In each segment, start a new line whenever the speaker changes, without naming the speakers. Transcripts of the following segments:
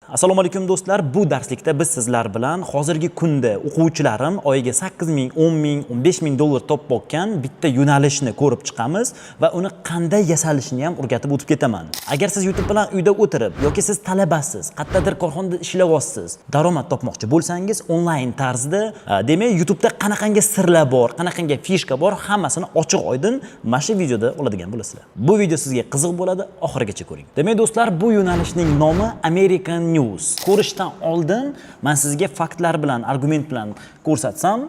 Assalomu alaykum do'stlar. Bu darslikda biz sizlar bilan hozirgi kunda o'quvchilarim oyiga 8 ming, 10 ming, 15 ming dollar topib olgan bitta yo'nalishni ko'rib chiqamiz va uni qanday yasalishini ham o'rgatib o'tib ketaman. Agar siz YouTube bilan uyda o'tirib yoki siz talabasiz, qayerdadir korxonada ishlayapsiz, daromad topmoqchi bo'lsangiz, onlayn tarzda, demak YouTube'da qanaqangi sirlar bor, qanaqangi fishka bor, hammasini ochiq-oydin mana shu videoda oladigan bo'lasizlar. Bu video sizga qiziq bo'ladi, oxirigacha ko'ring. Demak do'stlar, bu yo'nalishning nomi American News. Ko'rishdan oldin men sizga faktlar bilan, argument bilan ko'rsatsam,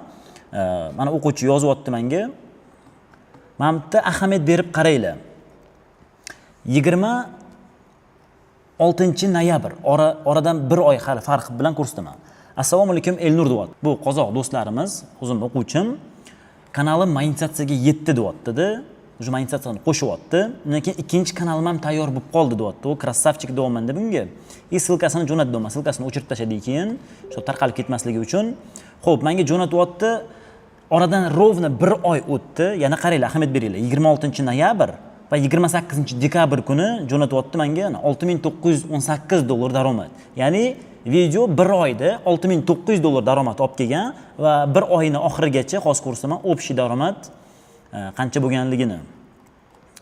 mana o'quvchi yozyapti menga. Mana bu yerda ahamiyat berib qaranglar. 26 noyabr, oradan bir oy hali farq bilan ko'rsataman. Assalomu alaykum Elnur deyapti. Bu qozoq do'stlarimiz, o'zim o'quvchim. Kanalim monetizatsiyaga yetdi deyapti-da. O'sha monetizatsiyani qo'shyapti. Undan keyin ikkinchi kanalim ham tayyor bo'lib qoldi deyapti. U krassavchik deyapman deb bunga. Silkasini jo'natdim. Silkasini o'chirib tashladik keyin, shu tarqalib ketmasligi uchun. Xo'p, menga jo'natyapti. Oradan rovna 1 oy o'tdi. Yana qaranglar, ahamiyat beringlar. 26 noyabr va 28 dekabr kuni jo'natyapti menga 6918 dollar daromad. Ya'ni video 1 oyda 6900 dollar daromad olib kelgan va 1 oyning oxirigacha hozir ko'rsaman общий daromad qancha bo'lganligini.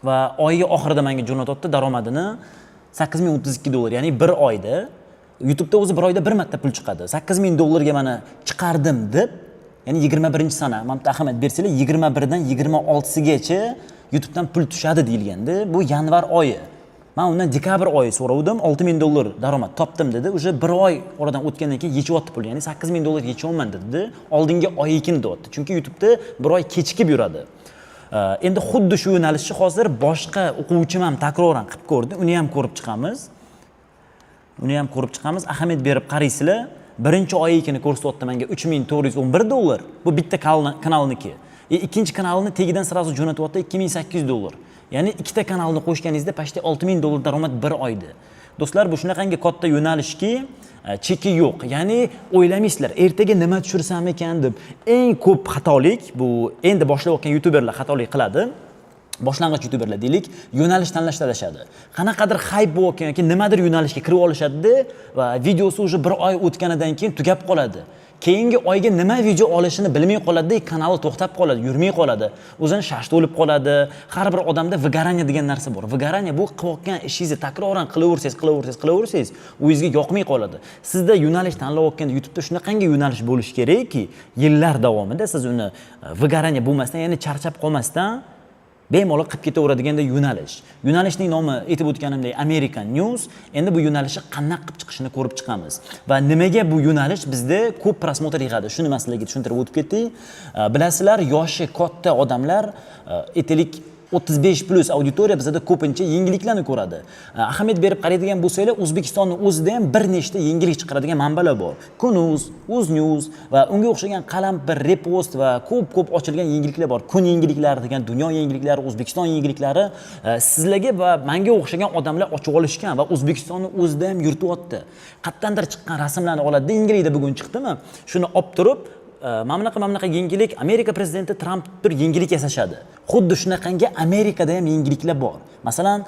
Va oyga oxirida menga jo'natyapti daromadini 8032 dollar, ya'ni 1 oyda YouTube'da o'zi 1 oyda bir marta pul chiqadi. 8000 dollarga mana chiqardim deb, ya'ni 21-sana, mana bu ahamiyat bersanglar 21 dan 26gacha YouTube'dan pul tushadi deyilganda, bu yanvar oyi. Men undan dekabr oyi so'ravdim, 6000 dollar daromad topdim dedi. O'sha 1 oy oradan o'tgandan keyin yechyapti pul, ya'ni 8000 dollar yechyapman dedi. Oldingi oyikini deyapti. Chunki YouTube'da 1 oy kechikib yuradi. Endi xuddi shu yo'nalishni hozir boshqa o'quvchim ham takroran qilib ko'rdi. Uni ham ko'rib chiqamiz. Ahamiyat berib qaraysizlar. Birinchi oyikini ko'rsatyapti menga 3411 dollar. Bu bitta kanalniki. Ikkinchi kanalni tegidan sirazu jo'natyapti 2800 dollar. Ya'ni ikkita kanalni qo'shganingizda pashti 6000 dollar daromad 1 oyda. Do'stlar, bu shunaqangi katta yo'nalishki, cheki yo'q. Ya'ni o'ylamaysizlar, ertaga nima tushirsam ekan deb. Eng ko'p xatolik bu endi boshlayotgan YouTuberlar xatolik qiladi. Boshlang'ich YouTuberlar deylik, yo'nalish tanlashda adashadi. Qanaqadir hype bo'layotgan yoki nimadir yo'nalishga kirib olishadi va videosi уже 1 oy o'tganidan keyin tugab qoladi. Keyingi oyga nima video olishini bilmay qoladi, kanali to'xtab qoladi, yurmay qoladi. O'zini shashti o'lib qoladi. Har bir odamda выгорание degan narsa bor. Выгорание bu qilayotgan ishingizni takroran qilaversangiz, o'zingizga yoqmay qoladi. Sizda yo'nalish tanlayotganda YouTube'da shunaqangi yo'nalish bo'lish kerakki, yillar davomida siz uni выгорание bo'lmasdan, ya'ni charchab qolmasdan bemalol qilib ketaveradigan yo'nalish. Yo'nalishning nomi aytib o'tganimdek American News. Endi bu yo'nalishni qanday qilib chiqishini ko'rib chiqamiz. Va nimaga bu yo'nalish bizda ko'p prosmotr yig'adi? Shuni men sizlarga tushuntirib o'tib ketdik. Bilasizlar, yoshi katta odamlar, aytaylik 35+ auditoriya bizda ko'pincha yangiliklarni ko'radi. Ahamiyat berib qaraydigan bo'lsanglar, O'zbekistonning o'zida ham bir nechta yangilik chiqaradigan manbalar bor. Kunuz, UzNews va unga o'xshagan qalampir, repost va ko'p ochilgan yangiliklar bor. Kun yangiliklari degan, dunyo yangiliklari, O'zbekiston yangiliklari sizlarga va menga o'xshagan odamlar ochib olishgan va O'zbekistonning o'zida ham yurityapti. Qayerdandir chiqqan rasmlarni oladi. Inglizda bugun chiqdimi? Shuni olib turib, mamlaqa yangilik, Amerika prezidenti Trump bir yangilik yasashadi. Xuddi shunaqangi Amerikada ham yangiliklar bor. Masalan,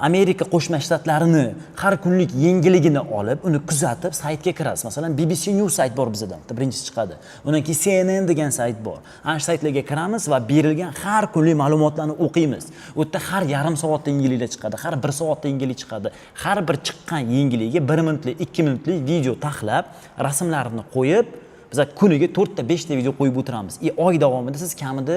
Amerika Qo'shma Shtatlarini har kunlik yangiligini olib, uni kuzatib saytga kirasiz. Masalan, BBC News sayt bor bizda, birinchisi chiqadi. Undan keyin CNN degan sayt bor. Ana shu saytlarga kiramiz va berilgan har kunlik ma'lumotlarni o'qiymiz. U yerda har yarim soatda yangiliklar chiqadi, har 1 soatda yangilik chiqadi. Har bir chiqqan yangilikga 1 minutlik, 2 minutlik video taxlab, rasmlarini qo'yib, biz kuniga 4 ta 5 ta video qo'yib o'tiramiz. Oy davomida siz kamida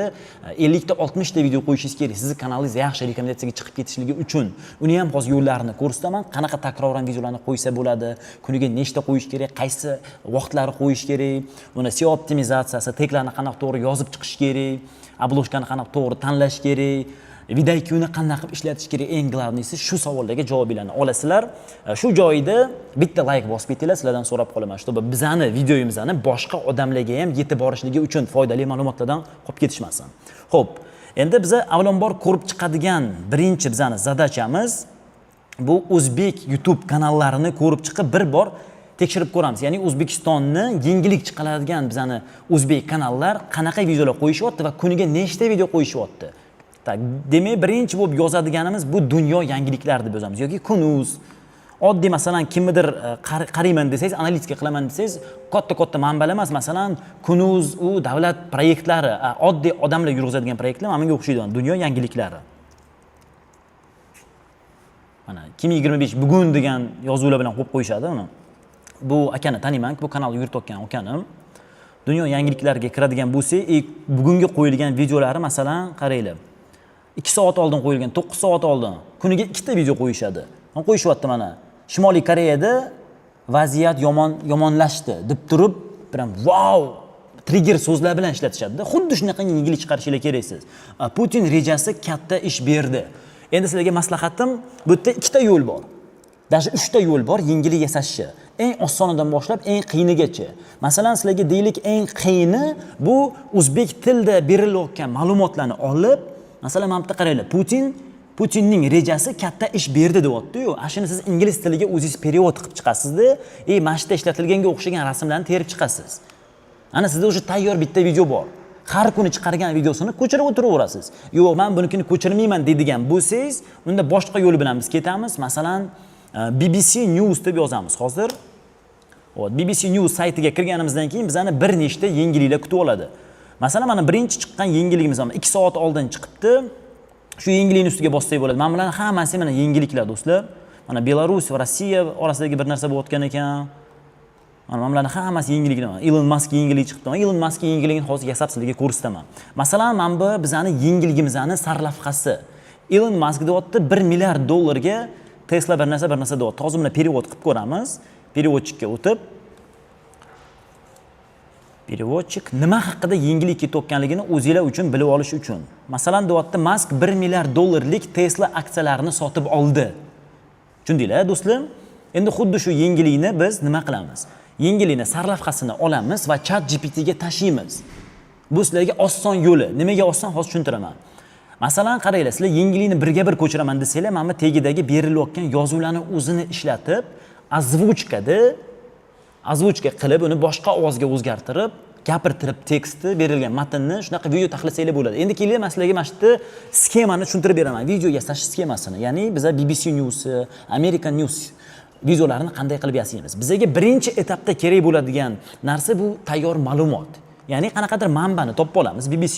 50 ta 60 ta video qo'yishingiz kerak. Sizning kanalingiz yaxshi rekomendatsiyaga chiqib ketishligi uchun. Uni ham hozir yo'llarini ko'rsataman. Qanaqa takroran videolarni qo'ysa bo'ladi, kuniga nechta qo'yish kerak, qaysi vaqtlarda qo'yish kerak, uni SEO optimizatsiyasi, teklarni qanaqa to'g'ri yozib chiqish kerak, obloshkani qanaqa to'g'ri tanlash kerak, videoni qanday qilib ishlatish kerak, eng glavniysi shu savollarga javoblarni olasizlar. Shu joyda bitta like bosib ketinglar, sizlardan so'rab qolaman, чтобы bizani videomizni boshqa odamlarga ham yetib borishligi uchun foydali ma'lumotlardan qolib ketishmasin. Xo'p, endi biz avvalambor ko'rib chiqadigan birinchi bizani zadachamiz bu o'zbek YouTube kanallarini ko'rib chiqib bir bor tekshirib ko'ramiz. Ya'ni O'zbekistonni yangilik chiqaradigan bizani o'zbek kanallar qanaqa videolar qo'yishyapti va kuniga nechta video qo'yishyapti. Demak, birinchi bo'lib yozadiganimiz bu dunyo yangiliklari deb yozamiz yoki Kunuz, Oddiy masalan kimnidir qarayman desangiz, analitika qilaman desangiz, katta manbalar emas, masalan Kunuz, u davlat proyektlari, oddiy odamlar yurg'izadigan proyektlar menga o'xshaydi, dunyo yangiliklari. Mana 2025 bugun degan yozuvlar bilan qo'yib qo'yishadi uni. Bu akani taniyman, bu kanalni yuritayotgan akanim. Dunyo yangiliklariga kiradigan bo'lsa, bugungi qo'yilgan videolari masalan qaranglar. 2 soat oldin qo'yilgan, 9 soat oldin kuniga 2 ta video qo'yishadi. Qo'yishyapti mana. Shimoliy Koreyada vaziyat yomonlashdi deb turib, bilan wow, trigger so'zlar bilan ishlatishadi. Xuddi shunaqa yangilik chiqarishinglar keraksiz. Putin rejasi katta ish berdi. Endi sizlarga maslahatim, bu yerda 2 ta yo'l bor. Даже 3 ta yo'l bor yangilik yasashni. Eng osonidan boshlab eng qiyinigacha. Masalan, sizlarga deylik eng qiyini bu o'zbek tilida berilayotgan ma'lumotlarni olib, masalan, mana bu yerda qaranglar. Putinning rejasi katta ish berdi deyapti-yu. Ashuni siz ingliz tiliga o'zingiz perevod qilib chiqasizda, mana shu ishlatilganga o'xshagan rasmlarni terib chiqasiz. Ana sizda o'sha tayyor bitta video bor. Har kuni chiqargan videosini ko'chirib o'tiraverasiz. Yo'q, men bunikini ko'chirmayman deydigan bo'lsangiz, unda boshqa yo'l bilan biz ketamiz. Masalan, BBC News deb yozamiz hozir. BBC News saytiga kirganimizdan keyin bizani bir nechta yangiliklar kutib oladi. Masalan, mana birinchi chiqqan yangiligimiz 2 soat oldin chiqibdi. Shu yangilikning ustiga bossak bo'ladi. Mana bularning hammasi mana yangiliklar do'stlar. Mana Belarus va Rossiya orasidagi bir narsa bo'layotgan ekan. Mana bularning hammasi yangiliklar. Elon Musk yangilik chiqdi. Elon Musk yangiligini hozir yasab sizlarga ko'rsataman. Masalan, mana bu bizani yangiligimizning sarlavhasi. Elon Musk deyapti 1 milliard dollarga Tesla bir narsa deyapti. Hozir buni perevod qilib ko'ramiz. Переводчикка o'tib, переводчик nima haqida yangilik ketayotganligini o'zingizlar uchun bilib olish uchun. Masalan, deyapti, Musk 1 milliard dollarlik Tesla aksiyalarini sotib oldi. Tushundinglar, do'stlar? Endi xuddi shu yangilikni biz nima qilamiz? Yangilikni sarlavhasini olamiz va ChatGPT ga tashlaymiz. Bu sizlarga oson yo'li. Nimaga oson, hozir tushuntiraman. Masalan, qaranglar, sizlar yangilikni birga bir ko'chiraman desanglar, mana bu tegidagi berilayotgan yozuvlarni o'zini ishlatib ozvuchka qilib, uni boshqa ovozga o'zgartirib, gapirtirib tekstni berilgan matnni shunaqa video tahlilsanglar bo'ladi. Endi keling, men sizlarga mana shu sxemani tushuntirib beraman. Video yasash sxemasini. Ya'ni biz BBC News, American News videolarini qanday qilib yasaymiz? Bizga birinchi etapda kerak bo'ladigan narsa bu tayyor ma'lumot. Ya'ni qanaqadir manbani topib olamiz, BBC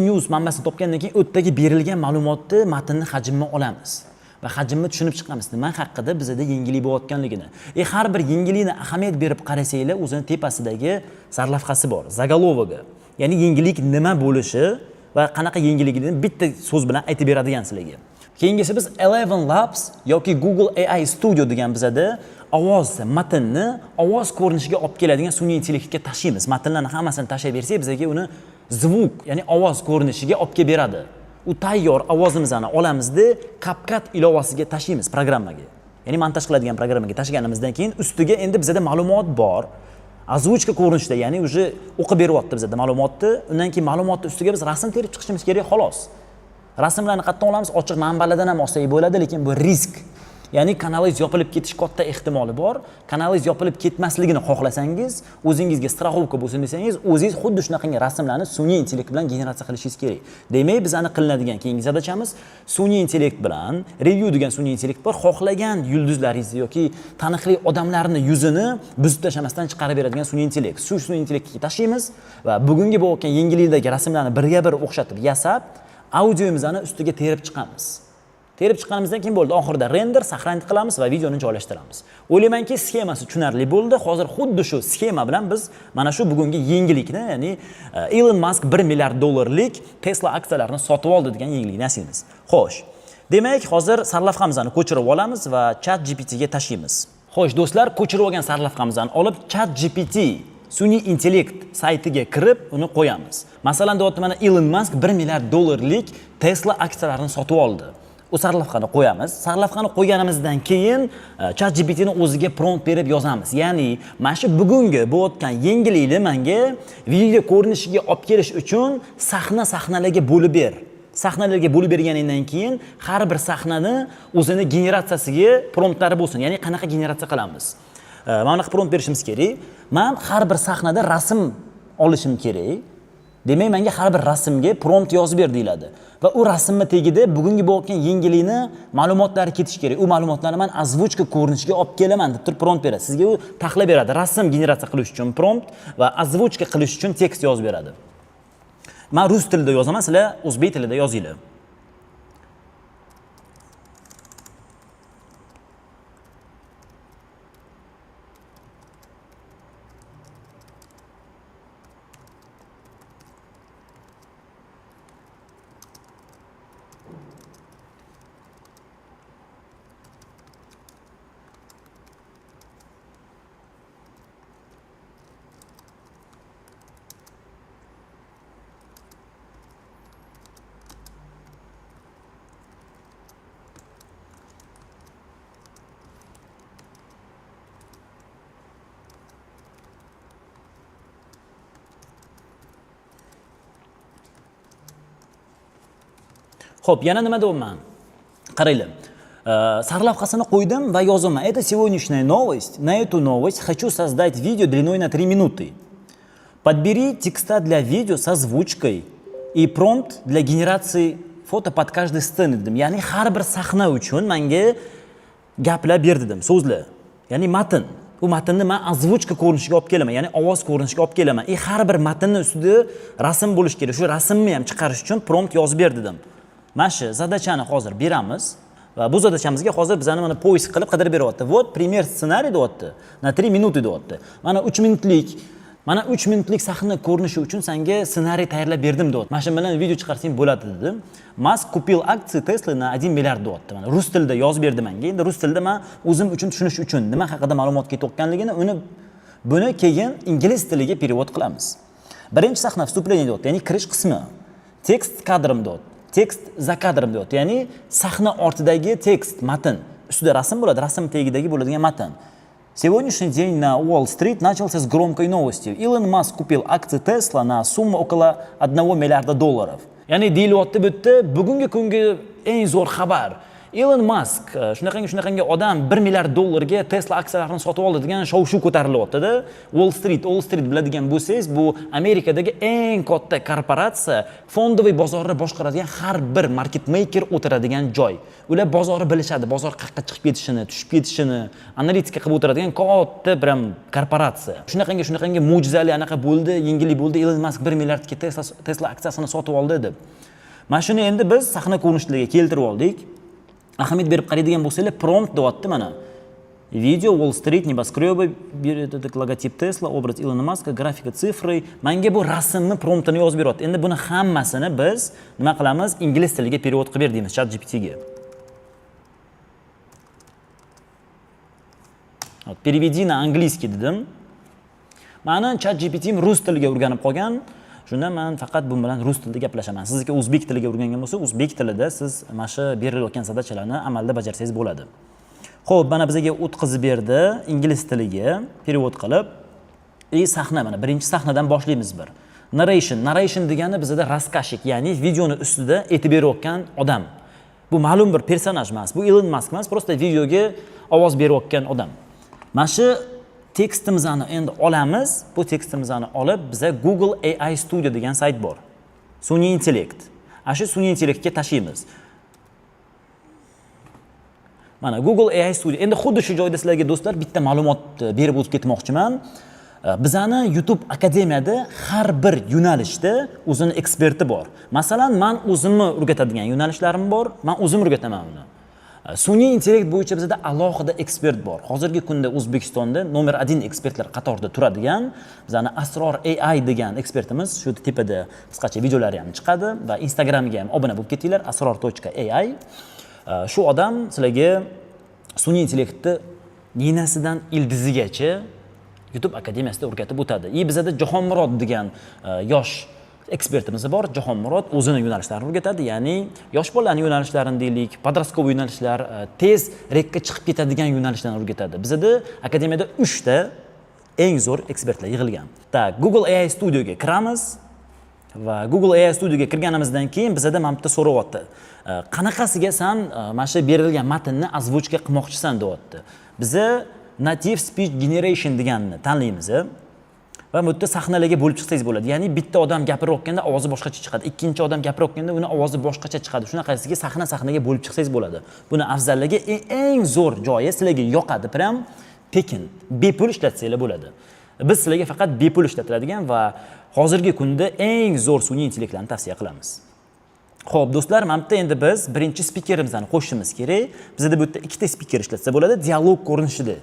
News manbasini topgandan keyin o'tdagi berilgan ma'lumotni, matnni hajmini olamiz. Va hajmni tushunib chiqamiz. Nima haqida bizda yangilik bo'layotganligini. Har bir yangilikni ahamiyat berib qarasanglar, o'zining tepasidagi sarlavhasi bor, zagolovigi. Ya'ni yangilik nima bo'lishi va qanaqa yangiligini bitta so'z bilan aytib beradigan sizlarga. Keyingisi biz Eleven Labs yoki Google AI Studio degan bizda ovoz matnni ovoz ko'rinishiga olib keladigan sun'iy intellektga tashlaymiz. Matnlarni hammasini tashlab bersak, bizga uni zvuk, ya'ni ovoz ko'rinishiga olib kelib beradi. U tayyor ovozimizni olamizda CapCut ilovasiga tashlaymiz programmaga. Ya'ni montaj qiladigan programmaga tashlaganimizdan keyin ustiga endi bizda ma'lumot bor. Ozvuchka ko'rinishda, ya'ni uje o'qib beryapti bizda ma'lumotni. Undan keyin ma'lumotni ustiga biz rasm terib chiqishimiz kerak xolos. Rasmlarni qayerdan olamiz? Ochiq manbalardan ham olsak bo'ladi, lekin bu risk. Ya'ni kanalingiz yopilib ketish katta ehtimoli bor. Kanalingiz yopilib ketmasligini xohlasangiz, o'zingizga страховка bo'lsin desangiz, o'zingiz xuddi shunaqangi rasmlarni sun'iy intellekt bilan generatsiya qilishingiz kerak. Demak, bizani qilinadigan keyingi zadachamiz sun'iy intellekt bilan, review degan sun'iy intellekt bor, xohlagan yulduzlaringizni yoki taniqli odamlarni yuzini buzib tashlamasdan chiqarib beradigan sun'iy intellekt. Shu sun'iy intellektga tashlaymiz va bugungi bo'layotgan yangilikdagi rasmlarni birga bir o'xshatib yasab, audiomizni ustiga terib chiqamiz. Terib chiqqanimizdan keyin bo'ldi, oxirida render saqlanib qilamiz va videoni joylashtiramiz. O'ylaymanki, sxemasi tushunarli bo'ldi. Hozir xuddi shu sxema bilan biz mana shu bugungi yangilikni, ya'ni Elon Musk 1 milliard dollarlik Tesla aksiyalarini sotib oldi degan yangilikni yasaymiz. Xo'sh. Demak, hozir sarlavhamizni ko'chirib olamiz va ChatGPT ga tashlaymiz. Xo'sh, do'stlar, ko'chirib olgan sarlavhamizni olib ChatGPT sun'iy intellekt saytiga kirib uni qo'yamiz. Masalan, deyapti, mana Elon Musk 1 milliard dollarlik Tesla aksiyalarini sotib oldi. O sarlavhani qo'yamiz. Sarlavhani qo'yganimizdan keyin ChatGPT ning o'ziga prompt berib yozamiz. Ya'ni, mana shu bugungi bo'layotgan yangilikni menga video ko'rinishiga olib kelish uchun sahnalarga bo'lib ber. Sahnalarga bo'lib berganingdan keyin har bir sahnani o'zini generatsiyasiga promptlari bo'lsin. Ya'ni qanaqa generatsiya qilamiz? Mana prompt berishimiz kerak. Men har bir sahnada rasm olishim kerak. Demak, menga har bir rasmga prompt yozib ber deyiladi. Va u rasmni tagida bugungi bo'layotgan yangilikni ma'lumotlari ketish kerak. U ma'lumotlarni men azvuchka ko'rinishiga olib kelaman deb turib prompt beradi. Sizga u taxlab beradi. Rasm generatsiya qilish uchun prompt va azvuchka qilish uchun tekst yozib beradi. Men rus tilida yozaman, sizlar o'zbek tilida yozinglar. Xo'p, yana nima deyapman? Qaranglar. Sarlavhasini qo'ydim va yozaman. Это сегодняшняя новость. На эту новость хочу создать видео длиной на 3 минуты. Подбери текста для видео с озвучкой и промпт для генерации foto под каждой sцены dedim. Ya'ni har bir sahna uchun menga gaplar ber dedim, so'zlar. Ya'ni matn. Bu matnni men azvuchka ko'rinishiga olib kelaman, ya'ni ovoz ko'rinishiga olib kelaman. Har bir matnning ustida rasm bo'lish kerak. Shu rasmni ham chiqarish uchun prompt yozib ber dedim. Mana shu zadachani hozir beramiz va bu zadachamizga hozir bizani mana poisk qilib qidirib beryapti. Вот пример сценарий deyapti. Na 3 minuты deyapti. Mana 3 minutlik sahna ko'rinishi uchun senga ssenariy tayyorlab berdim deyapti. Mana shu bilan video chiqarsang bo'ladi dedim. Musk купил акции Tesla на 1 milliard deyapti. Mana rus tilida yozib berdi menga. Endi rus tilida men o'zim uchun tushunish uchun nima haqida ma'lumot ketayotganligini buni keyin ingliz tiliga перевод qilamiz. Birinchi sahna вступление deyapti, ya'ni kirish qismi. Tekst kadrim deyapti. Tekst za kadrim deyapti. Ya'ni sahna ortidagi tekst, matn. Ustida rasm bo'ladi, rasm tagidagi bo'ladigan matn. Сегодняшний день на Уолл-стрит начался с громкой новостью. Илон Маск купил акции Tesla на сумму около 1 миллиарда долларов. Ya'ni deyilyapti bu yerda bugungi kungi eng zo'r xabar. Elon Musk shunaqangi odam 1 milliard dollarga Tesla aksiyalarini sotib oldi degan shov-shuv ko'tarilyapti-da. Wall Street biladigan bo'lsangiz, bu Amerikadagi eng katta korporatsiya, fondoviy bozorni boshqaradigan har bir market maker o'tiradigan joy. Ular bozorni bilishadi, bozor qayerga chiqib ketishini, tushib ketishini analitika qilib o'tiradigan katta bir korporatsiya. Shunaqangi mo'jizali anaqa bo'ldi, yangilik bo'ldi. Elon Musk 1 milliardga Tesla aksiyasini sotib oldi deb. Mana shuni endi biz sahna ko'rinishlariga keltirib oldik. Ahamiyat berib qaraydigan bo'lsanglar, prompt deyapti mana. Video Wall Street небоскребы, logotip Tesla, образ Илона Маска, grafika sifri. Menga bu rasmni promptini yozib beryapti. Endi buni hammasini biz nima qilamiz? Ingliz tiliga перевод qilib ber deymiz ChatGPT ga. Переведи на английский dedim. Meni ChatGPT'm rus tiliga o'rganib qolgan. Shunda men faqat bu bilan rus tilida gaplashaman. Sizniki o'zbek tiliga o'rgangan bo'lsa, o'zbek tilida siz mana shu berilayotgan zadachalarni amalda bajarsangiz bo'ladi. Xo'p, mana bizga o'tkazib berdi ingliz tiliga перевод qilib. Sahna mana birinchi sahnadan boshlaymiz bir. Narration degani bizda raskashik, ya'ni videoni ustida aytib berayotgan odam. Bu ma'lum bir personaj emas, bu Elon Musk emas, просто videoga ovoz berayotgan odam. Mana shu tekstimizni endi olamiz. Bu tekstimizni olib biza Google AI Studio degan sayt bor. Sun'iy intellekt. Shu sun'iy intellektga tashlaymiz. Mana Google AI Studio. Endi xuddi shu joyda sizlarga do'stlar bitta ma'lumot berib o'tib ketmoqchiman. Bizani YouTube akademiyada har bir yo'nalishda o'zini eksperti bor. Masalan, men o'zimni o'rgatadigan yo'nalishlarim bor. Men o'zim o'rgataman uni. Sun'iy intellekt bo'yicha bizda alohida ekspert bor. Hozirgi kunda O'zbekistonda nomer 1 ekspertlar qatorida turadigan bizani Asror AI degan ekspertimiz shu tepada qisqacha videolari ham chiqadi va Instagramga ham obuna bo'lib ketinglar asror.ai. Shu odam sizlarga sun'iy intellektni ninasidan ildizigacha YouTube akademiyasida o'rgatib o'tadi. Bizda Jahonmurod degan yosh ekspertimiz bor. Jahonmurod o'zini yo'nalishlarini o'rgatadi, ya'ni yosh bolalarning yo'nalishlarini deylik, podroskovoy yo'nalishlar, tez rekka chiqib ketadigan yo'nalishlarni o'rgatadi. Bizda akademiyada 3 ta eng zo'r ekspertlar yig'ilgan. Tak, Google AI Studio ga kiramiz va Google AI Studio ga kirganimizdan keyin bizda mana bitta so'rayapti. Qanaqasiga sen mana shu berilgan matnni azvuchka qilmoqchisan deyapti. Biza native speech generation deganni tanlaymiz. Va va bu yerda sahnalarga bo'lib chiqsangiz bo'ladi. Ya'ni bitta odam gapirayotganda ovozi boshqacha chiqadi. Ikkinchi odam gapirayotganda uni ovozi boshqacha chiqadi. Shunaqasiga sahnaga bo'lib chiqsangiz bo'ladi. Buni afzalligi eng zo'r joyi sizlarga yoqadi. Prям tekin, bepul ishlatsanglar bo'ladi. Biz sizlarga faqat bepul ishlatiladigan va hozirgi kunda eng zo'r sun'iy intellektlarni tavsiya qilamiz. Xo'p, do'stlar, mana bu yerda endi biz birinchi spikerimizni qo'shishimiz kerak. Bizda bu yerda ikkita spiker ishlatsa bo'ladi, dialog ko'rinishida.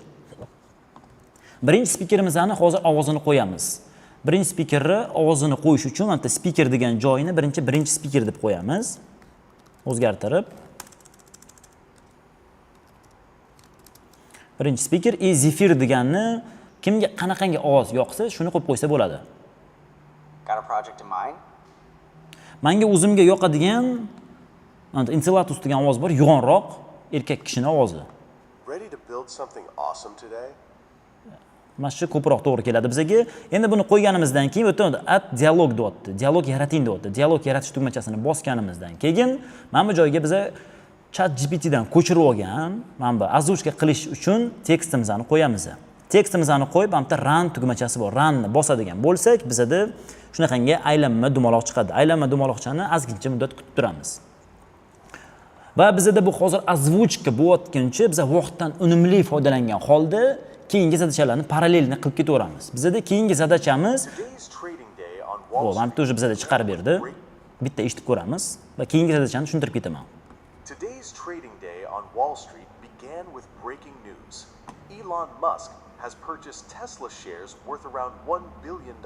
Birinchi spikerimizni hozir ovozini qo'yamiz. Birinchi spikerni ovozini qo'yish uchun mana bu spiker degan joyini birinchi spiker deb qo'yamiz. O'zgartirib. Birinchi spiker zefir deganni kimga qanaqangi ovoz yoqsa, shuni qo'yib qo'ysa bo'ladi.
Got a project in mind?
Menga o'zimga yoqadigan Enceladus degan ovoz bor, yo'g'onroq erkak kishining ovozi.
Ready to build something awesome today?
Mana shu ko'proq to'g'ri keladi bizga. Endi buni qo'yganimizdan keyin o'tadi at dialog deyapti. Dialog yarating deyapti. Dialog yaratish tugmachasini bosganimizdan keyin mana bu joyga biz ChatGPT dan ko'chirib olgan, mana bu oзвучка qilish uchun tekstimizni qo'yamiz. Tekstimizni qo'yib, mana bu run tugmachasi bor. Runni bosadigan bo'lsak, bizda shunaqangi aylanma dumaloq chiqadi. Aylanma dumaloqchani ozgincha muddat kutib turamiz. Va bizda bu hozir oзвучка bo'layotguncha biz vaqtdan unumli foydalangan holda keyingi zadachalarni parallelni qilib ketaveramiz. Bizda keyingi zadachamiz mana bu bizda chiqarib berdi. Bitta eshitib ko'ramiz va keyingi zadachani tushuntirib ketaman.
Today's trading day on Wall Street began with breaking news. Elon Musk has purchased Tesla shares worth around $1 billion.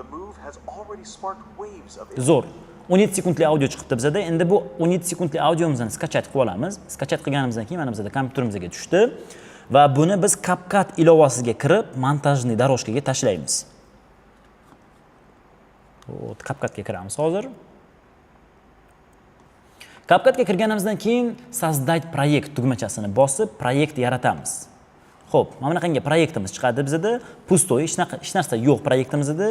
The move has already sparked waves of
Zo'r. 17 sekundli audio chiqibdi bizda. Endi bu 17 sekundli audiomizni skachat qilib olamiz. Skachat qilganimizdan keyin mana bizda kompyuterimizga tushdi va buni biz CapCut ilovasiga kirib, montajniy дорожкаga tashlaymiz. CapCutga kiramiz hozir. CapCutga kirganimizdan keyin sozdать proyekt tugmachasini bosib, proyekt yaratamiz. Xo'p, mana bunaqangi proyektimiz chiqadi bizda. Pustoy, hech narsa yo'q proyektimizda.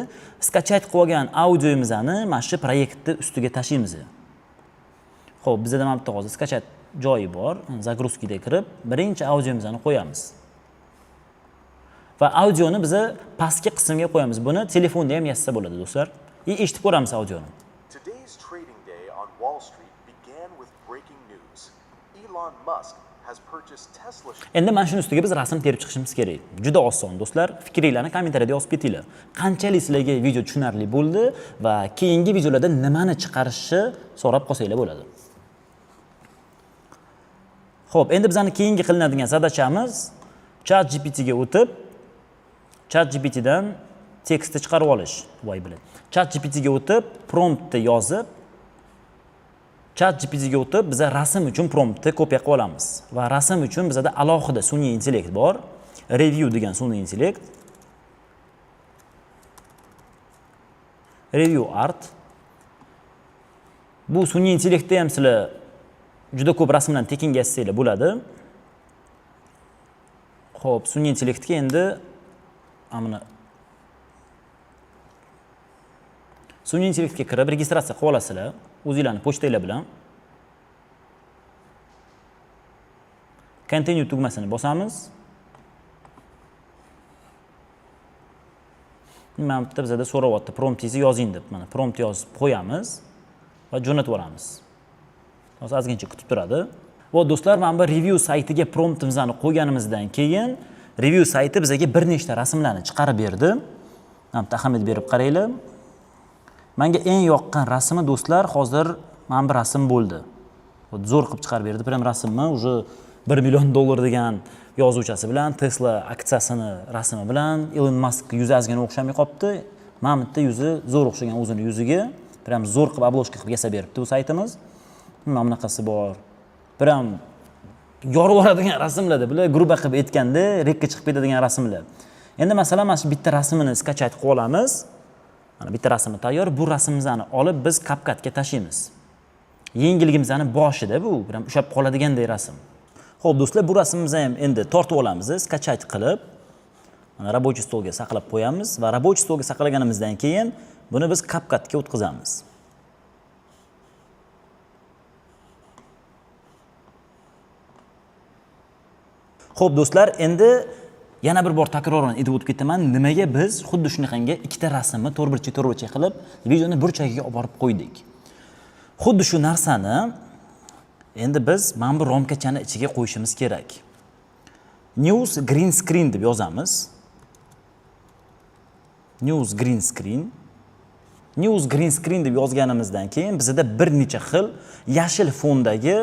Skachat qilib olgan audiomizni mana shu proyektni ustiga tashlaymiz. Xo'p, bizda mana bu hozir skachat joyi bor. Загрузкаga kirib, birinchi audiomizni qo'yamiz. Va audioni biz pastki qismga qo'yamiz. Buni telefonda ham yozsa bo'ladi, do'stlar. Eshitib ko'ramiz audioni.
Today's trading day on Wall Street began with breaking news. Elon Musk has purchased Tesla.
Endi mana shuni ustiga biz rasm terib chiqishimiz kerak. Juda oson, do'stlar. Fikringlarni kommentariyada yozib ketinglar. Qanchalik sizlarga video tushunarli bo'ldi va keyingi videolarda nimani chiqarishni so'rab qolsanglar bo'ladi. Xo'p, endi bizning keyingi qilinadigan zadachamiz ChatGPT ga o'tib, ChatGPT dan tekstni chiqarib olish. Voy bilan. ChatGPT ga o'tib, promptni yozib, ChatGPT ga o'tib, biz rasm uchun promptni kopiya qilib olamiz. Va rasm uchun bizda alohida sun'iy intellekt bor. Review degan sun'iy intellekt. Review art. Bu sun'iy intellektda ham sizlar juda ko'p rasmlarni tekinga yozsanglar bo'ladi. Xo'p, sun'iy intellektga endi mana sun'iy intellektga kirib registratsiya qilib olasizlar o'zingizlarning pochtanglar bilan. Continue tugmasini bosamiz. Mana bu yerda bizda so'rayapti, promptingizni yozing deb. Mana prompt yozib qo'yamiz va jo'natib yuboramiz. Hozir ozgincha kutib turadi. Va do'stlar, mana bu review saytiga promptimizni qo'yganimizdan keyin review sayti bizga bir nechta rasmlarni chiqarib berdi. Mana bu ahamiyat berib qaranglar. Menga eng yoqqan rasmi do'stlar, hozir mana bu rasm bo'ldi. Zo'r qilib chiqarib berdi. Prям rasmni уже $1 million degan yozuvchasi bilan, Tesla aksiyasini rasmi bilan, Elon Musk yuzi ozgina o'xshamay qolibdi. Mana bu yerda yuzi zo'r o'xshagan o'zini yuziga. Prям zo'r qilib obloshka qilib yasab beribdi bu saytimiz. Mana bunaqasi bor. Prям yorib yuboradigan rasmlarda, bular gruba qilib aytganda rekka chiqib ketadigan rasmlar. Endi masalan, mana shu bitta rasmini skachat qilib olamiz. Mana bitta rasmi tayyor. Bu rasmimizni olib biz CapCutga tashlaymiz. Yengilligimizning boshida bu, prям ushlab qoladiganday rasm. Xo'p, do'stlar, bu rasmimizni ham endi tortib olamiz, skachat qilib, mana рабочий stolga saqlab qo'yamiz va рабочий stolga saqlaganimizdan keyin buni biz CapCutga o'tkazamiz. Xo'p, do'stlar, endi yana bir bor takroran aytib o'tib ketaman, nimaga biz xuddi shunaqangi ikkita rasmni to'rtburchak qilib videoni burchagiga olib borib qo'ydik. Xuddi shu narsani endi biz mana bu romkachani ichiga qo'yishimiz kerak. News green screen deb yozamiz. News green screen deb yozganimizdan keyin bizda bir necha xil yashil fondagi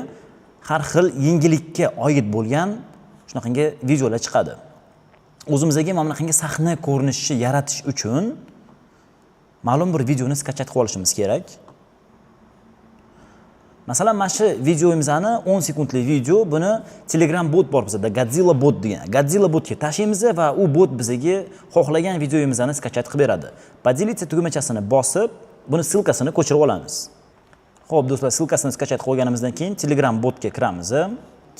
har xil yengillikka oid bo'lgan shunaqangi videolar chiqadi. O'zimizga mana bunaqangi sahna ko'rinishi yaratish uchun ma'lum bir videoni skachat qilib olishimiz kerak. Masalan, mana shu videomizni 10 sekundlik video, buni Telegram bot bor bizda, Godzilla bot degan. Godzilla botga tashlaymiz va u bot bizga xohlagan videomizni skachat qilib beradi. Поделиться tugmachasini bosib, buni silkasini ko'chirib olamiz. Xo'p, do'stlar, silkasini skachat qilganimizdan keyin Telegram botga kiramiz.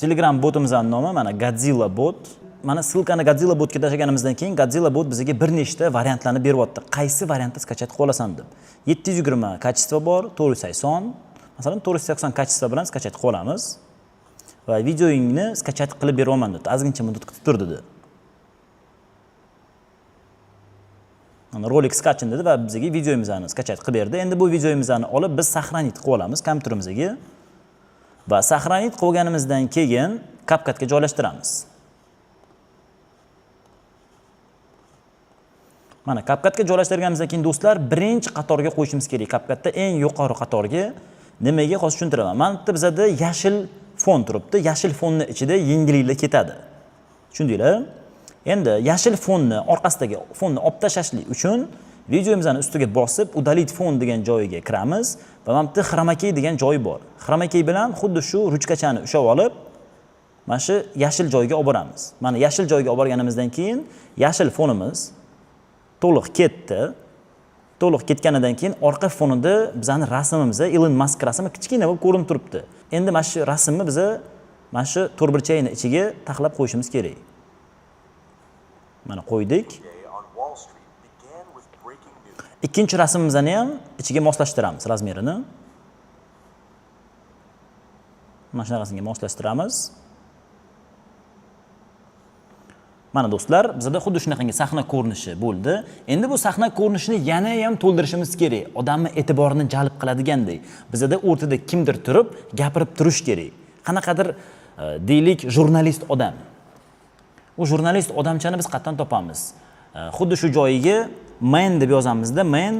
Telegram botimizning nomi mana Godzilla bot. Mana silkani Godzilla botga tashlaganimizdan keyin Godzilla bot bizga bir nechta variantlarni beryapti. Qaysi variantni skachat qilib olasan deb. 720 kачество bor, 480. Masalan, 480 kачество bilan skachat qilib olamiz. Va videoingni skachat qilib beraman deb, ozgincha muddat kutib tur dedi. Mana rolik skachin dedi va bizga videomizni skachat qilib berdi. Endi bu videomizni olib biz sahranit qilib olamiz kompyuterimizga. Va sahranit qilganimizdan keyin CapCutga joylashtiramiz. Mana CapCutga joylashtirganimizdan keyin do'stlar, birinchi qatorga qo'yishimiz kerak. CapCutda eng yuqori qatorga. Nimaga hozir tushuntiraman. Mana bu bizda yashil fon turibdi. Yashil fonni ichida yengilliklar ketadi. Tushundinglar? Endi yashil fonni orqasidagi fonni olib tashlashlik uchun videomizni ustiga bosib, udalить fon degan joyiga kiramiz va mana bu chroma key degan joyi bor. Chroma key bilan xuddi shu ruchkachani ushlab olib, mana shu yashil joyga olib boramiz. Mana yashil joyga olib borganimizdan keyin yashil fonimiz to'liq ketdi. To'liq ketganidan keyin orqa fonida bizning rasmimiz, Elon Musk rasmi kichkina bo'lib ko'rinib turibdi. Endi mana shu rasmni biz mana shu to'rtburchakning ichiga taxlab qo'yishimiz kerak. Mana qo'ydik. Ikkinchi rasmimizni ham ichiga moslashtiramiz razmerini. Mana shunaqasiga moslashtiramiz. Mana do'stlar, bizda xuddi shunaqangi sahna ko'rinishi bo'ldi. Endi bu sahna ko'rinishini yana ham to'ldirishimiz kerak. Odamning e'tiborini jalb qiladigandek. Bizda o'rtada kimdir turib, gapirib turish kerak. Qanaqadir deylik jurnalist odam. U jurnalist odamchani biz qayerdan topamiz? Xuddi shu joyiga man deb yozamizda, man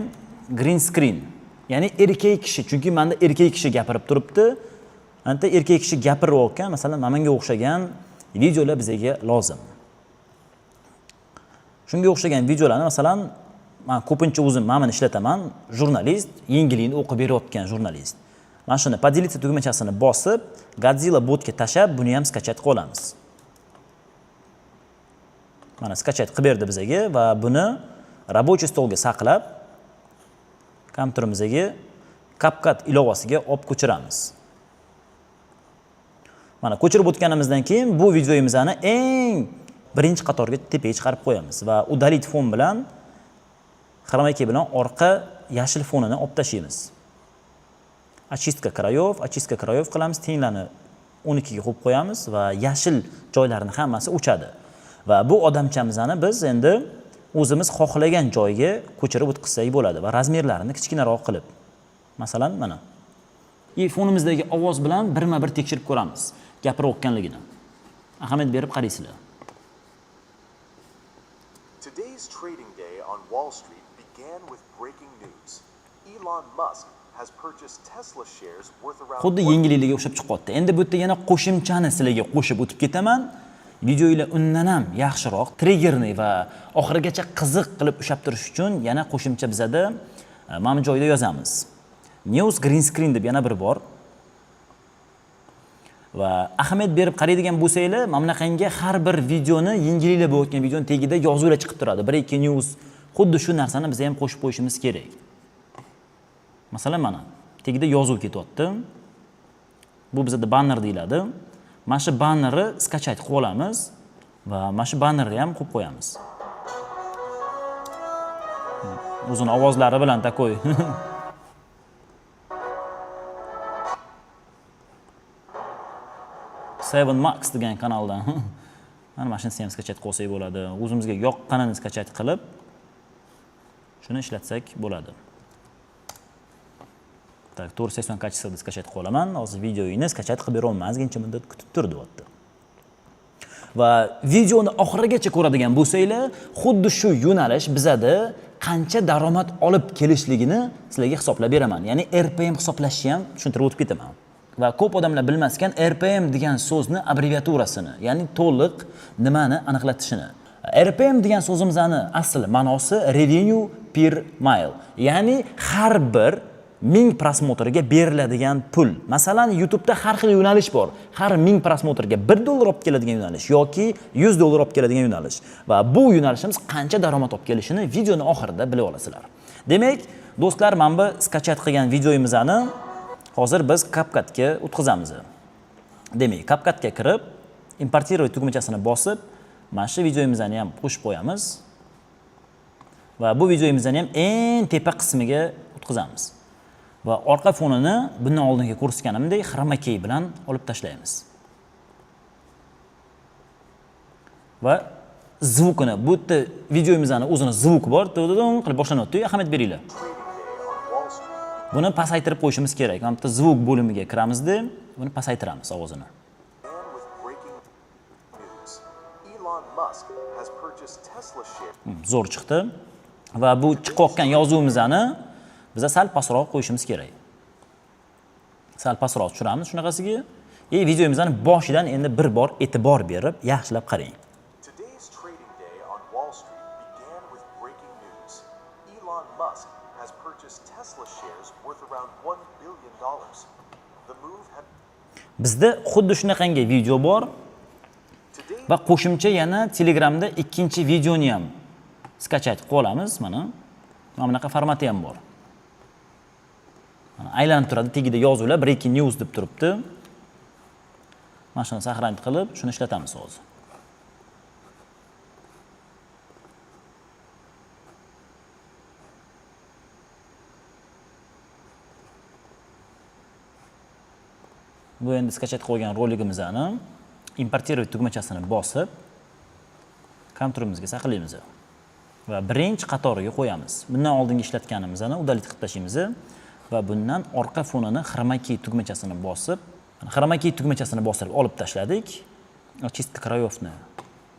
green screen. Ya'ni erkak kishi, chunki menda erkak kishi gapirib turibdi. Anta erkak kishi gapirayotgan, masalan, menga o'xshagan videolar bizga lozim. Shunga o'xshagan videolarni masalan, men ko'pincha o'zim mana buni ishlataman, jurnalist, yengillikni o'qib berayotgan jurnalist. Mana shuni поделиться tugmachasini bosib, Godzilla botga tashab, buni ham skachat qilib olamiz. Mana skachat qilib berdi bizga va buni рабочий stolga saqlab, kompyuterimizga CapCut ilovasiga olib ko'chiramiz. Mana ko'chirib o'tganimizdan keyin bu videomizni eng birinchi qatorga tepaga chiqarib qo'yamiz va udalить fon bilan chroma key bilan orqa yashil fonini olib tashlaymiz. Очистка краев qilamiz, tenglarni 12 ga qo'yib qo'yamiz va yashil joylarning hammasi o'chadi. Va bu odamchamizni biz endi o'zimiz xohlagan joyga ko'chirib o'tkazsak bo'ladi va razmerlarini kichkinaroq qilib. Masalan, mana. Fonimizdagi ovoz bilan birma-bir tekshirib ko'ramiz gapirayotganligini. Ahamiyat berib qaraysizlar.
Today's trading day on Wall Street began with breaking news. Elon Musk has purchased Tesla shares worth around
Xuddi yengilligiga o'xshab chiqyapti. Endi bu yerda yana qo'shimchani sizlarga qo'shib o'tib ketaman. Videolar undan ham yaxshiroq, triggerni va oxirigacha qiziq qilib ushlab turish uchun yana qo'shimcha bizada mana bu joyda yozamiz. News green screen deb yana bir bor. Va ahamiyat berib qaraydigan bo'lsanglar, mana bunaqangi har bir videoni yengilliklar bo'layotgan videoning tagida yozuvlar chiqib turadi. Breaking news. Xuddi shu narsani biz ham qo'shib qo'yishimiz kerak. Masalan, mana tagida yozuv ketyapti. Bu bizda banner deyiladi. Mana shu bannerni skachat qilib olamiz va mana shu bannerni ham qo'yib qo'yamiz. Uzun ovozlari bilan takoy. 7 Max degan kanaldan. Mana mashinasini ham skachat qilsak bo'ladi. O'zimizga yoqqanini skachat qilib shuni ishlatsak bo'ladi. Tak, 480 kачествоda skachat qilib olaman. Hozir videoyini skachat qilib bera olmasguncha muddat kutib tur deyapti. Va videoni oxirigacha ko'radigan bo'lsanglar, xuddi shu yo'nalish bizada qancha daromad olib kelishligini sizlarga hisoblab beraman. Ya'ni RPM hisoblashni ham tushuntirib o'tib ketaman. Va ko'p odamlar bilmaskan RPM degan so'zni abbreviaturasini, ya'ni to'liq nimani aniqlatishini. RPM degan so'zimizning asl ma'nosi revenue per mile. Ya'ni har bir 1000 prosmotrga beriladigan pul. Masalan, YouTube'da har xil yo'nalish bor. Har 1000 prosmotrga $1 olib keladigan yo'nalish yoki $100 olib keladigan yo'nalish. Va bu yo'nalishimiz qancha daromad olib kelishini videoning oxirida bilib olasizlar. Demak, do'stlar, mana bu skachat qilgan videomizni hozir biz CapCutga o'tkazamiz. Demak, CapCutga kirib, importirovat tugmachasini bosib, mana shu videomizni ham qo'shib qo'yamiz. Va bu videomizni ham eng tepa qismiga o'tkazamiz. Va orqa fonini bundan oldingi ko'rsatganimdek chroma key bilan olib tashlaymiz. Va zvukini, bu yerda videomizning o'zini zvuki bor, to'dodon qilib boshlanyapti. Ahamiyat beringlar. Buni pasaytirib qo'yishimiz kerak. Mana bu zvuk bo'limiga kiramizda, buni pasaytiramiz ovozini. Zo'r chiqdi. Va bu chiqayotgan yozuvimizni biza sal pastroq qo'yishimiz kerak. Sal pastroq tushiramiz shunaqasiga. Videomizning boshidan endi bir bor e'tibor berib, yaxshilab qarang.
Today's trading day on Wall Street began with breaking news. Elon Musk has purchased Tesla shares worth around $1 billion. The move had
Bizda xuddi shunaqangi video bor va qo'shimcha yana Telegramda ikkinchi videoni ham skachat qilib olamiz. Mana bunaqa formati ham bor. Aylanib turadi, tagida yozuvlar breaking news deb turibdi. Mana shuni saqlanib qilib, shuni ishlatamiz hozir. Bu endi skachat qo'ygan roligimizni importirovat tugmachasini bosib kompyuterimizga saqlaymiz va birinchi qatoriga qo'yamiz. Bundan oldingi ishlatganimizni udalit qilib tashlaymiz va bundan orqa fonini chroma key tugmachasini bosib, chroma key tugmachasini bosib olib tashladik. Чистка краёвni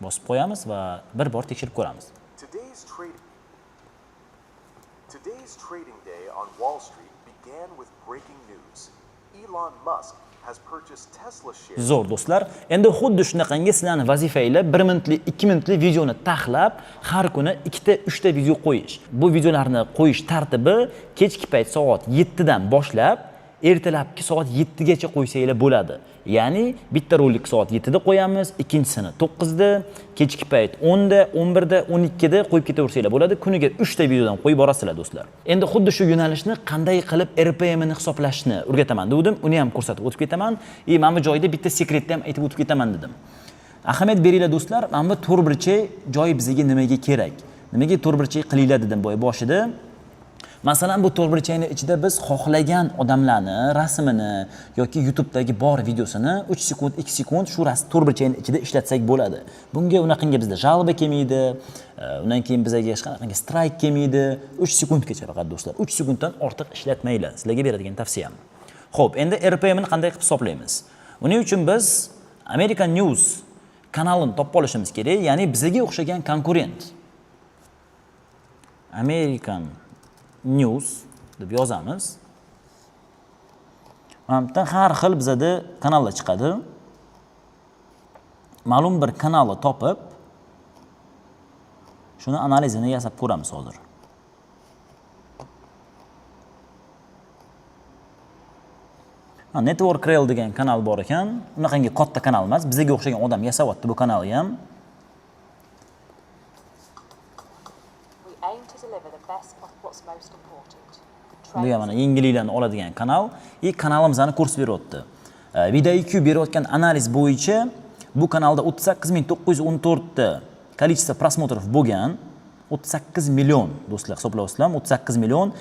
bosib qo'yamiz va bir bor tekshirib ko'ramiz.
Today's trading day on Wall Street began with breaking news. Elon Musk has purchased Tesla shares.
Zo'r do'stlar, endi xuddi shunaqangi sizlarning vazifanglar 1 minutli, 2 minutli videoni taxlab, har kuni 2 ta 3 ta video qo'yish. Bu videolarni qo'yish tartibi kechki payt soat 7 dan boshlab, ertalabki soat 7 gacha qo'ysanglar bo'ladi. Ya'ni bitta rolik soat 7 da qo'yamiz, ikkinchisini 9 da, kechki payt 10 da, 11 da, 12 da qo'yib ketaversanglar bo'ladi. Kuniga 3 ta videodan qo'yib borasizlar do'stlar. Endi xuddi shu yo'nalishni qanday qilib RPM ni hisoblashni o'rgataman dedim. Uni ham ko'rsatib o'tib ketaman. Mana bu joyda bitta sekretni ham aytib o'tib ketaman dedim. Ahamiyat beringlar do'stlar, mana bu to'rtburchak joyi bizga nimaga kerak? Nimaga to'rtburchak qilinglar dedim boshida. Masalan, bu to'rtburchakning ichida biz xohlagan odamlarni rasmini yoki YouTube'dagi bor videosini 3 sekund, 2 sekund shu to'rtburchakning ichida ishlatsak bo'ladi. Bunga unaqangi bizda jalba kelmaydi, undan keyin bizga hech qanday strike kelmaydi. 3 sekundgacha faqat do'stlar. 3 sekunddan ortiq ishlatmanglar. Sizlarga beradigan tavsiyam. Xo'p, endi RPM ni qanday qilib hisoblaymiz? Buning uchun biz American News kanalini topib olishimiz kerak, ya'ni bizga o'xshagan konkurent. American News deb yozamiz. Mana har xil bizada kanallar chiqadi. Ma'lum bir kanalni topib, shuni analizini yasab ko'ramiz hozir. Network Rail degan kanal bor ekan. Unaqangi katta kanal emas, bizga o'xshagan odam yasayapti bu kanalni ham. Bu mana yangiliklarni oladigan kanal. Kanalimizni ko'rsatib beryapti. Video IQ berayotgan analiz bo'yicha bu kanalda 38914 ta количество просмотров bo'lgan. 38 million do'stlar, hisoblayapsizlar, 38 million.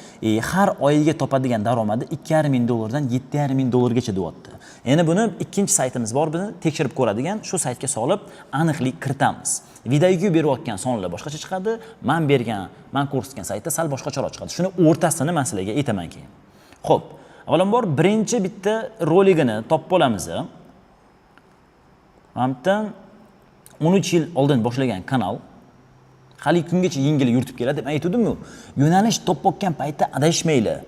Har oyiga topadigan daromadi 2,5 ming dollardan 7,5 ming dollargacha deyapti. Endi buni ikkinchi saytimiz bor, buni tekshirib ko'radigan, shu saytga solib aniqlik kiritamiz. Videoga berayotgan sonlar boshqacha chiqadi, men ko'rsatgan saytda sal boshqacharoq chiqadi. Shuni o'rtasini men sizlarga aytaman keyin. Xo'p, avvalambor birinchi bitta roligini topib olamiz. Hamdan 13 yil oldin boshlangan kanal hali kungacha yengil yuritib keladi deb aytdim-ku. Yo'nalish topib paytda adashmaylar.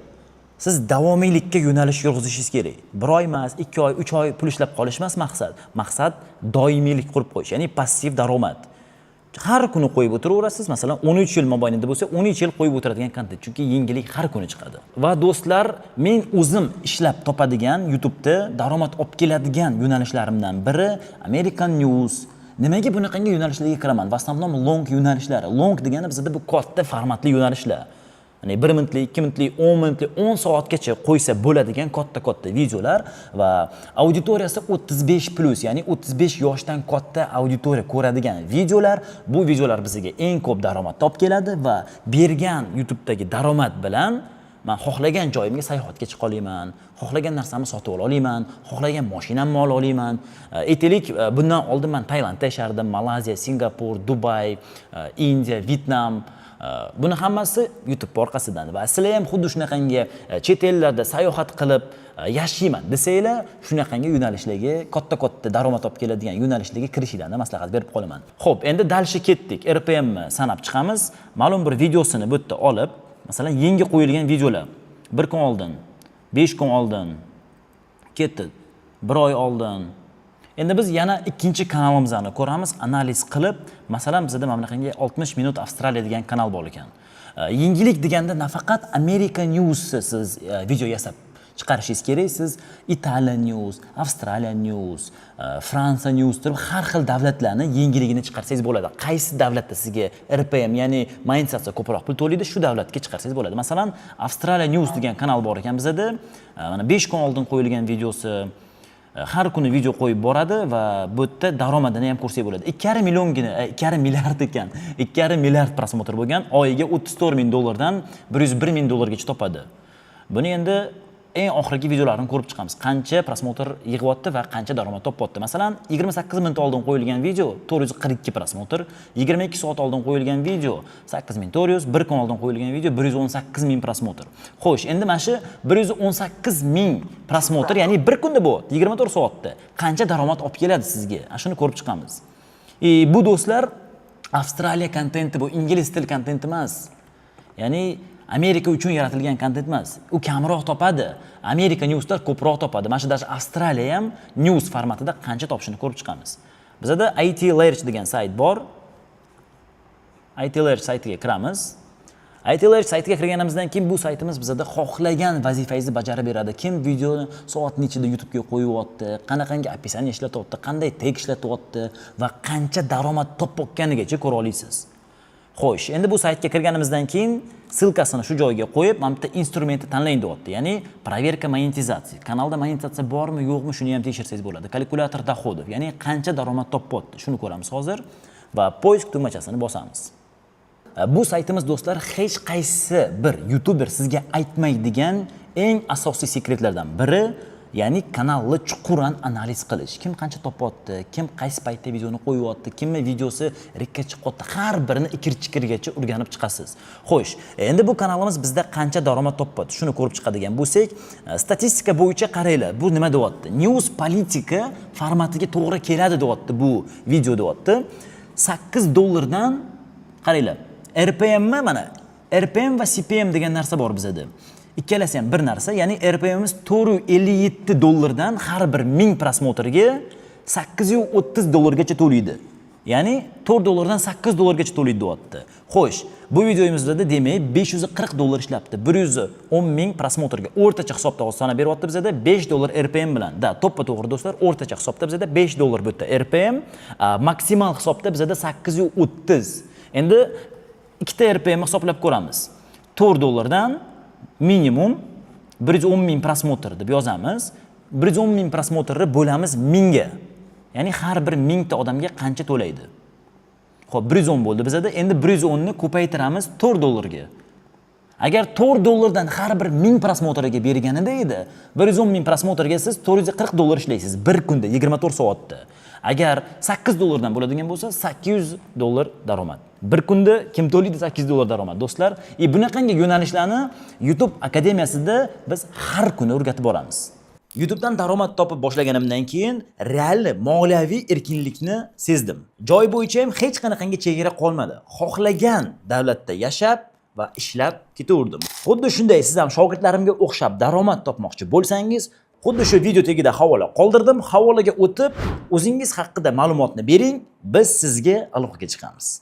Siz davomiylikka yo'nalish yurg'izishingiz kerak. 1 oy emas, 2 oy, 3 oy pul ishlab qolish emas maqsad. Maqsad doimiylik qurib qo'yish, ya'ni passiv daromad. Har kuni qo'yib o'tiraverasiz. Masalan, 13 yil mobaynida bo'lsa, 13 yil qo'yib o'tiradigan kontent, chunki yengillik har kuni chiqadi. Va do'stlar, men o'zim ishlab topadigan YouTube'da daromad olib keladigan yo'nalishlarimdan biri American News. Nimaga bunaqangi yo'nalishlarga kiraman? Va основном long yo'nalishlari. Long degani bizda bu katta formatli yo'nalishlar. Ya'ni 1 minutlik, 2 minutlik, 10 minutlik, 10 soatgacha qo'ysa bo'ladigan katta videolar va auditoriyasi 35+, ya'ni 35 yoshdan katta auditoriya ko'radigan videolar. Bu videolar bizga eng ko'p daromad topib keladi va bergan YouTube'dagi daromad bilan men xohlagan joyimga sayohatga chiqa olaman, xohlagan narsamni sotib olaman, xohlagan mashinamni ola olaman. Aytaylik, bundan oldin men Tailandda yashardim, Malayziya, Singapur, Dubay, Indiya, Vyetnam. Buni hammasi YouTube orqasidan va sizlar ham xuddi shunaqangi chet ellarda sayohat qilib yashayman desanglar, shunaqangi yo'nalishlarga katta daromad olib keladigan yo'nalishlarga kirishinglarni maslahat berib qolaman. Xo'p, endi dalshi ketdik. RPM ni sanab chiqamiz. Ma'lum bir videosini bu yerda olib, masalan, yangi qo'yilgan videolar 1 kun oldin, 5 kun oldin, ketdi, 1 oy oldin. Endi biz yana ikkinchi kanalimizni ko'ramiz, analiz qilib, masalan, bizda mana bunaqangi 60 minut Avstraliya degan kanal bor ekan. Yangilik deganda nafaqat America News siz video yasab chiqarishingiz kerak. Siz Italiya News, Avstraliya News, Fransiya News deb har xil davlatlarni yangiligini chiqarsangiz bo'ladi. Qaysi davlatda sizga RPM, ya'ni monetizatsiya ko'proq pul to'laydi, shu davlatga chiqarsangiz bo'ladi. Masalan, Avstraliya News degan kanal bor ekan bizda. Mana 5 kun oldin qo'yilgan videosi har kuni video qo'yib boradi va bu yerda daromadini ham ko'rsak bo'ladi. 2,5 milliongina, 2,5 milliard ekan. 2,5 milliard prosmotr bo'lgan, oyiga 34 ming dollardan 101 ming dollargacha topadi. Buni endi eng oxirgi videolarni ko'rib chiqamiz. Qancha prosmotr yig'yapti va qancha daromad topyapti. Masalan, 28 minut oldin qo'yilgan video 442 prosmotr, 22 soat oldin qo'yilgan video 8400, 1 kun oldin qo'yilgan video 118 ming prosmotr. Xo'sh, endi mana shu 118 ming prosmotr, ya'ni 1 kunda bu 24 soatda qancha daromad olib keladi sizga? Shuni ko'rib chiqamiz. Bu do'stlar, Avstraliya kontenti bu, ingliz til kontenti emas. Ya'ni Amerika uchun yaratilgan kontent emas. U kamroq topadi. Amerika Newslar ko'proq topadi. Mana shu dash Avstraliya ham news formatida qancha topishini ko'rib chiqamiz. Bizda IT Lerch degan sayt bor. IT Lerch saytiga kiramiz. IT Lerch saytiga kirganimizdan keyin bu saytimiz bizda xohlagan vazifangizni bajarib beradi. Kim videoni soatning ichida YouTube'ga qo'yyapti, qanaqangi описание ishlatyapti, qanday tag ishlatyapti va qancha daromad topayotganigacha ko'ra olasiz. Xo'sh, endi bu saytga kirganimizdan keyin silkasini shu joyga qo'yib, mana bitta instrumentni tanlang deyapti. Ya'ni proverka monetizatsiya. Kanalda monetizatsiya bormi, yo'qmi, shuni ham tekshirsangiz bo'ladi. Kalkulyator dohodov, ya'ni qancha daromad topyapti, shuni ko'ramiz hozir va poisk tugmachasini bosamiz. Bu saytimiz do'stlar hech qaysi bir YouTuber sizga aytmaydigan eng asosiy sekretlardan biri, ya'ni kanalni chuquran analiz qilish. Kim qancha topyapti, kim qaysi paytda videoni qo'yyapti, kimning videosi rekka chiqyapti, har birini ikir-chikirgacha o'rganib chiqasiz. Xo'sh, endi bu kanalimiz bizda qancha daromad topyapti, shuni ko'rib chiqadigan bo'lsak, statistika bo'yicha qaranglar. Bu nima deyapti? News politika formatiga to'g'ri keladi deyapti bu video deyapti. 8 dollardan qaranglar. RPM mana RPM va CPM degan narsa bor bizda. Ikkalasi ham bir narsa, ya'ni RPMimiz 457 dollardan har bir 1000 prosmotrga 830 dollargacha to'laydi. Ya'ni 4 dollardan 8 dollargacha to'laydi deyapti. Xo'sh, bu videomizda demak 540 dollar ishlabdi. 110 ming prosmotrga o'rtacha hisobda sanab beryapti bizda 5 dollar RPM bilan. Da, to'ppa-to'g'ri do'stlar, o'rtacha hisobda bizda 5 dollar bu yerda RPM, maksimal hisobda bizda 830. Endi ikkita RPM hisoblab ko'ramiz. 4 dollardan minimum 110 ming prosmotr deb yozamiz. 110 ming prosmotrni bo'lamiz 1000 ga. Ya'ni har bir 1000 ta odamga qancha to'laydi? Xo'p, 110 bo'ldi bizada. Endi 110 ni ko'paytiramiz 4 dollarga. Agar 4 dollardan har bir 1000 prosmotrga berganida edi, 110 ming prosmotrga siz 440 dollar ishlaysiz bir kunda 24 soatda. Agar 8 dollardan bo'ladigan bo'lsa, 800 dollar daromad. Bir kunda kim to'laydi 8 dollar daromad, do'stlar. Bunaqangi yo'nalishlarni YouTube akademiyasida biz har kuni o'rgatib boramiz. YouTube'dan daromad topib boshlaganimdan keyin real moliyaviy erkinlikni sezdim. Joy bo'yicha ham hech qanaqangi chegara qolmadi. Xohlagan davlatda yashab va ishlab ketaverdim. Xuddi shunday siz ham shogirdlarimga o'xshab daromad topmoqchi bo'lsangiz, xuddi shu video tagida havola qoldirdim. Havolaga o'tib, o'zingiz haqida ma'lumotni bering, biz sizga aloqaga chiqamiz.